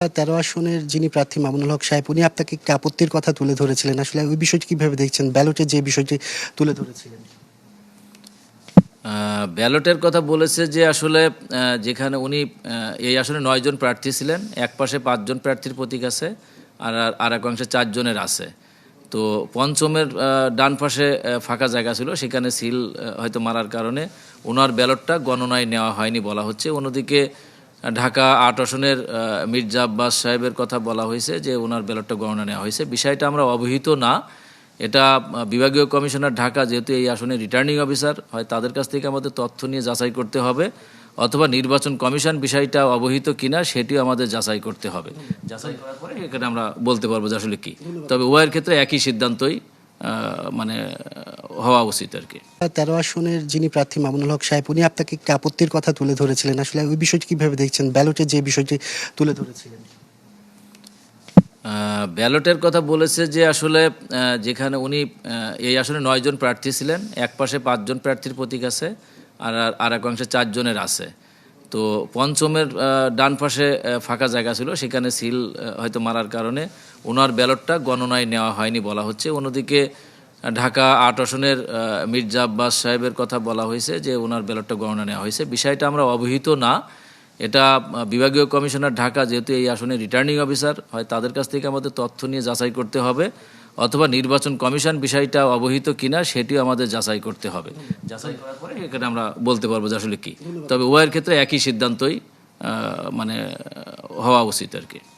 13 আসনের যিনি প্রার্থী মামুনুল হক সাহেব উনি আপনাকে একটি আপত্তির কথা তুলে ধরেছিলেন। আসলে ওই বিষয়টি কিভাবে দেখছেন? ব্যালটে যে বিষয়টি তুলে ধরেছিলেন। ব্যালটের কথা বলেছে যে আসলে যেখানে উনি এই আসনে 9 জন প্রার্থী ছিলেন, এক পাশে 5 জন প্রার্থীর প্রতীক আছে, আর এক অংশে 4 জনের আছে। তো পঞ্চমের ডান পাশে ফাঁকা জায়গা ছিল, সেখানে সিল হয়তো মারার কারণে ওনার ব্যালটটা গণনায় নেওয়া হয়নি বলা হচ্ছে। অন্যদিকে ঢাকা 8 আসনের মির্জা আব্বাস সাহেবের কথা বলা হয়েছে যে ওনার ব্যালটটা গণনা নেওয়া হয়েছে। বিষয়টা আমরা অবহিত না। এটা বিভাগীয় কমিশনার ঢাকা যেহেতু এই আসনে রিটার্নিং অফিসার হয়, তাদের কাছ থেকে আমাদের তথ্য নিয়ে যাচাই করতে হবে, অথবা নির্বাচন কমিশন বিষয়টা অবহিত কিনা সেটিও আমাদের যাচাই করতে হবে। যাচাই করার পরে এখানে আমরা বলতে পারবো যে আসলে কি। তবে উভয়ের ক্ষেত্রে একই সিদ্ধান্তই মানে হওয়া উচিত আর কি। 13 আসনের যিনি প্রার্থী মামুনুল হক সাহেব উনি আপনাকে একটি আপত্তির কথা তুলে ধরেছিলেন। আসলে ওই বিষয়টি কিভাবে দেখছেন? ব্যালটে যে বিষয়টি তুলে ধরেছিলেন। ব্যালটের কথা বলেছে যে আসলে যেখানে উনি এই আসনে 9 জন প্রার্থী ছিলেন, এক পাশে 5 জন প্রার্থীর প্রতীক আছে, আর এক অংশে 4 জনের আছে। তো পঞ্চমের ডান পাশে ফাঁকা জায়গা ছিল, সেখানে সিল হয়তো মারার কারণে ওনার ব্যালটটা গণনায় নেওয়া হয়নি বলা হচ্ছে। অন্যদিকে ঢাকা 8 আসনের মির্জা আব্বাস সাহেবের কথা বলা হয়েছে যে ওনার ব্যালটটা গণনা নেওয়া হয়েছে। বিষয়টা আমরা অবহিত না। এটা বিভাগীয় কমিশনার ঢাকা যেহেতু এই আসনে রিটার্নিং অফিসার হয়, তাদের কাছ থেকে আমাদের তথ্য নিয়ে যাচাই করতে হবে, অথবা নির্বাচন কমিশন বিষয়টা অবহিত কিনা সেটিও আমাদের যাচাই করতে হবে। যাচাই করার পরে এখানে আমরা বলতে পারবো যে আসলে কি। তবে উভয়ের ক্ষেত্রে একই সিদ্ধান্তই মানে হওয়া উচিত আর কি।